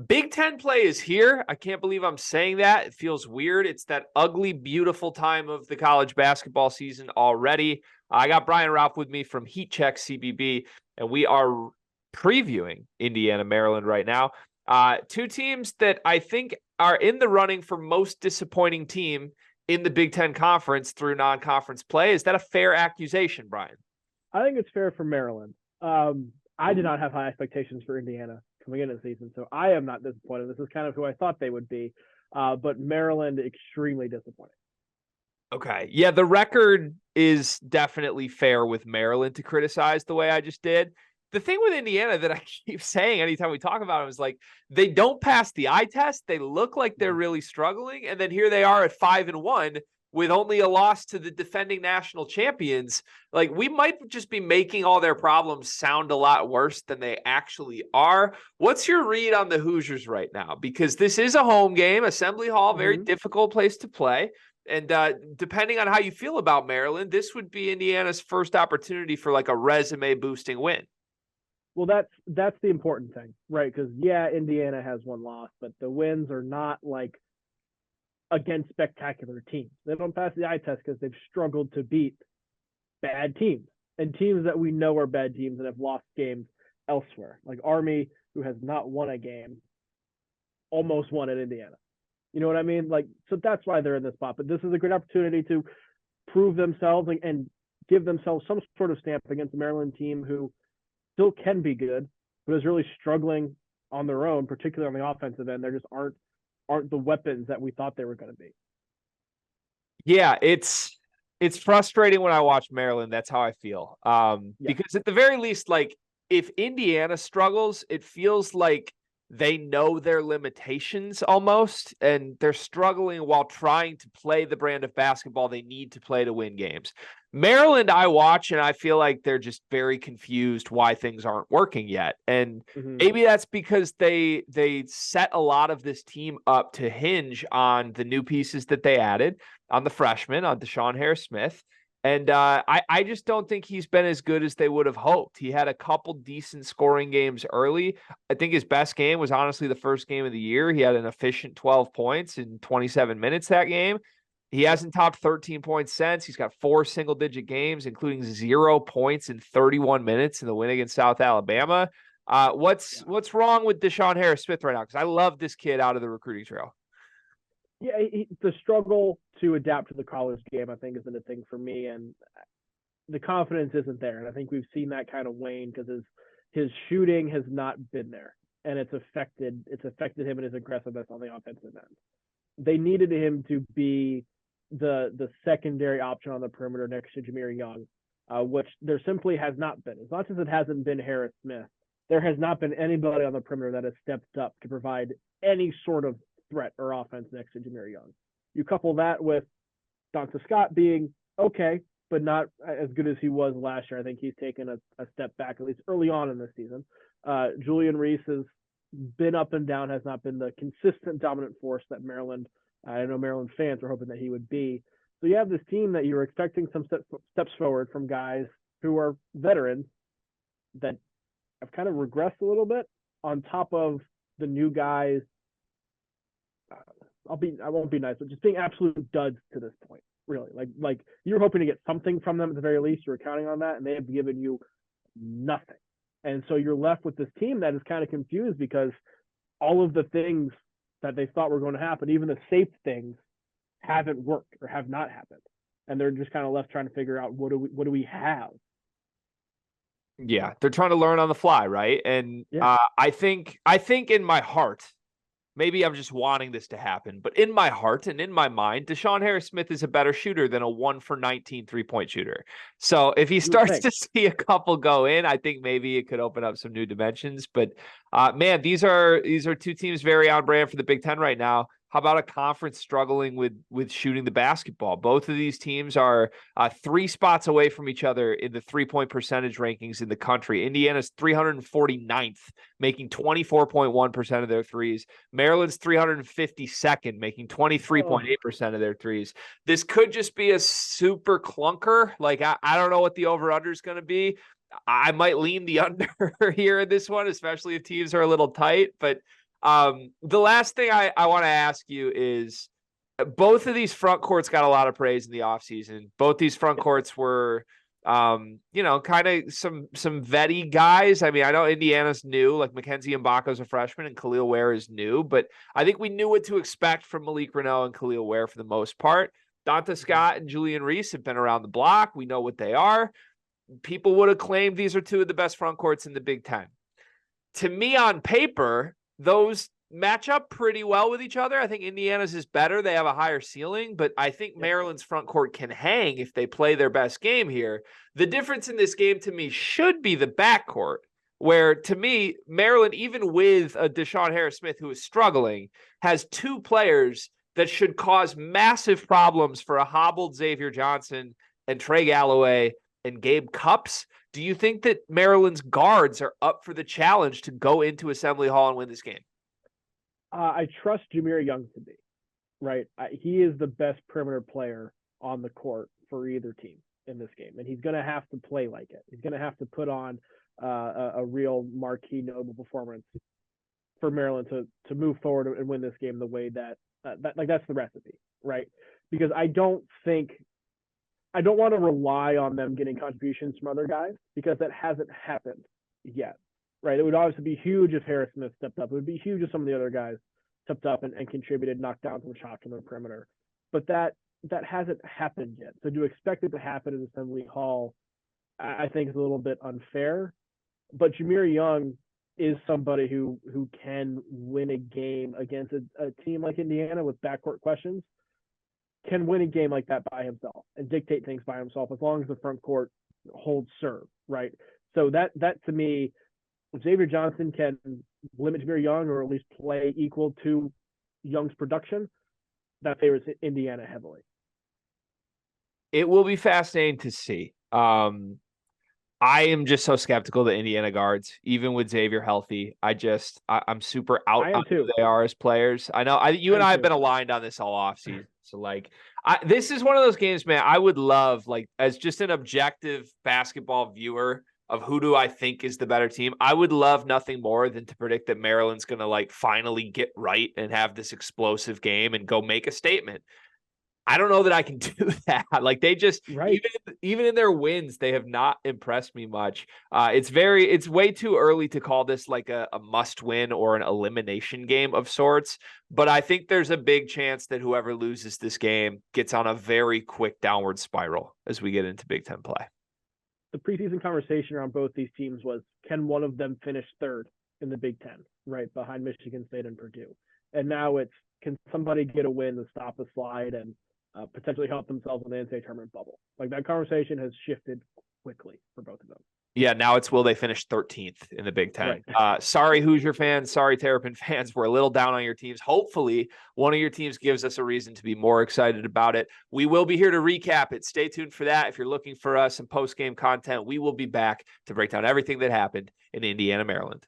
Big Ten play is here. I can't believe I'm saying that. It feels weird. It's that ugly, beautiful time of the college basketball season already. I got Brian Rauf with me from Heat Check CBB, and we are previewing Indiana, Maryland right now. Two teams that I think are in the running for most disappointing team in the Big Ten Conference through non-conference play. Is that a fair accusation, Brian? I think it's fair for Maryland. I did not have high expectations for Indiana coming into the season, so I am not disappointed. This is kind of who I thought they would be, but Maryland extremely disappointing. Okay. Yeah, the record is definitely fair with Maryland to criticize the way I just did. The thing with Indiana that I keep saying anytime we talk about them is like they don't pass the eye test. They look like they're really struggling. And then here they are at 5-1 with only a loss to the defending national champions. Like we might just be making all their problems sound a lot worse than they actually are. What's your read on the Hoosiers right now? Because this is a home game, Assembly Hall, very difficult place to play. And depending on how you feel about Maryland, this would be Indiana's first opportunity for like a resume boosting win. Well, that's the important thing, right? Because Indiana has one loss, but the wins are not like against spectacular teams. They don't pass the eye test because they've struggled to beat bad teams and teams that we know are bad teams and have lost games elsewhere. Like Army, who has not won a game, almost won at Indiana. You know what I mean? Like, so that's why they're in this spot. But this is a great opportunity to prove themselves and give themselves some sort of stamp against the Maryland team who still can be good, but is really struggling on their own, particularly on the offensive end. There just aren't the weapons that we thought they were going to be. Yeah, it's frustrating when I watch Maryland. That's how I feel. Because at the very least, like if Indiana struggles, it feels like they know their limitations almost, and they're struggling while trying to play the brand of basketball they need to play to win games. Maryland, I watch, and I feel like they're just very confused why things aren't working yet. And maybe that's because they set a lot of this team up to hinge on the new pieces that they added, on the freshmen, on Deshawn-Harris Smith. And I just don't think he's been as good as they would have hoped. He had a couple decent scoring games early. I think his best game was honestly the first game of the year. He had an efficient 12 points in 27 minutes that game. He hasn't topped 13 points since. He's got 4 single-digit games, including 0 points in 31 minutes in the win against South Alabama. What's wrong with Deshawn-Harris Smith right now? Because I love this kid out of the recruiting trail. Yeah, the struggle to adapt to the college game, I think, isn't a thing for me, and the confidence isn't there. And I think we've seen that kind of wane because his shooting has not been there, and it's affected him and his aggressiveness on the offensive end. They needed him to be the secondary option on the perimeter next to Jahmir Young, which there simply has not been. As much as it hasn't been Harris Smith, there has not been anybody on the perimeter that has stepped up to provide any sort of threat or offense next to Jahmir Young. You couple that with Donta Scott being okay, but not as good as he was last year. I think he's taken a step back, at least early on in this season. Julian Reese has been up and down, has not been the consistent dominant force that Maryland, I know Maryland fans were hoping that he would be. So you have this team that you're expecting some steps forward from guys who are veterans that have kind of regressed a little bit on top of the new guys. I won't be nice, but just being absolute duds to this point, really. Like you're hoping to get something from them at the very least. You were counting on that, and they have given you nothing. And so you're left with this team that is kind of confused because all of the things that they thought were going to happen, even the safe things, haven't worked or have not happened. And they're just kind of left trying to figure out what do we have. Yeah, they're trying to learn on the fly, right? And I think in my heart, maybe I'm just wanting this to happen, but in my heart and in my mind, Deshawn-Harris Smith is a better shooter than a 1-for-19 3-point shooter. So if he starts to see a couple go in, I think maybe it could open up some new dimensions. But man, these are two teams very on brand for the Big Ten right now. How about a conference struggling with shooting the basketball? Both of these teams are 3 spots away from each other in the 3-point percentage rankings in the country. Indiana's 349th, making 24.1% of their threes. Maryland's 352nd, making 23.8% of their threes. This could just be a super clunker. Like, I don't know what the over-under is going to be. I might lean the under here in this one, especially if teams are a little tight. But The last thing I want to ask you is both of these front courts got a lot of praise in the offseason. Both these front courts were, kind of some vetty guys. I mean, I know Indiana's new, like Mackenzie Mbako's a freshman and Kel'el Ware is new, but I think we knew what to expect from Malik Reneau and Kel'el Ware for the most part. Donta Scott and Julian Reese have been around the block. We know what they are. People would have claimed these are two of the best front courts in the Big Ten. To me, on paper, those match up pretty well with each other. I think Indiana's is better. They have a higher ceiling, but I think Maryland's front court can hang if they play their best game here. The difference in this game to me should be the backcourt, where to me, Maryland, even with a Deshawn-Harris Smith who is struggling, has two players that should cause massive problems for a hobbled Xavier Johnson and Trey Galloway and Gabe Cupps. Do you think that Maryland's guards are up for the challenge to go into Assembly Hall and win this game? I trust Jahmir Young to be, right? He is the best perimeter player on the court for either team in this game, and he's going to have to play like it. He's going to have to put on a real marquee, notable performance for Maryland to move forward and win this game the way that that's the recipe, right? Because I don't want to rely on them getting contributions from other guys because that hasn't happened yet. Right. It would obviously be huge if Harris Smith stepped up. It would be huge if some of the other guys stepped up and contributed, knocked down some shots on the perimeter. But that hasn't happened yet. So to expect it to happen at Assembly Hall, I think is a little bit unfair. But Jahmir Young is somebody who can win a game against a team like Indiana with backcourt questions, can win a game like that by himself and dictate things by himself as long as the front court holds serve. Right. So that to me, if Xavier Johnson can limit Jahmir Young or at least play equal to Young's production, that favors Indiana heavily. It will be fascinating to see. I am just so skeptical that Indiana guards, even with Xavier healthy, I'm super out on who they are as players. I know you and I have been aligned on this all offseason. So this is one of those games, man, I would love, as just an objective basketball viewer of who do I think is the better team, I would love nothing more than to predict that Maryland's going to finally get right and have this explosive game and go make a statement. I don't know that I can do that. They just, right. even in their wins, they have not impressed me much. It's way too early to call this a must win or an elimination game of sorts. But I think there's a big chance that whoever loses this game gets on a very quick downward spiral as we get into Big Ten play. The preseason conversation around both these teams was, can one of them finish third in the Big Ten, right, behind Michigan State and Purdue? And now it's, can somebody get a win to stop the slide and potentially help themselves in the NCAA tournament bubble? That conversation has shifted quickly for both of them. Yeah, now it's will they finish 13th in the Big Ten? Right. Sorry, Hoosier fans. Sorry, Terrapin fans. We're a little down on your teams. Hopefully, one of your teams gives us a reason to be more excited about it. We will be here to recap it. Stay tuned for that. If you're looking for some post-game content, we will be back to break down everything that happened in Indiana, Maryland.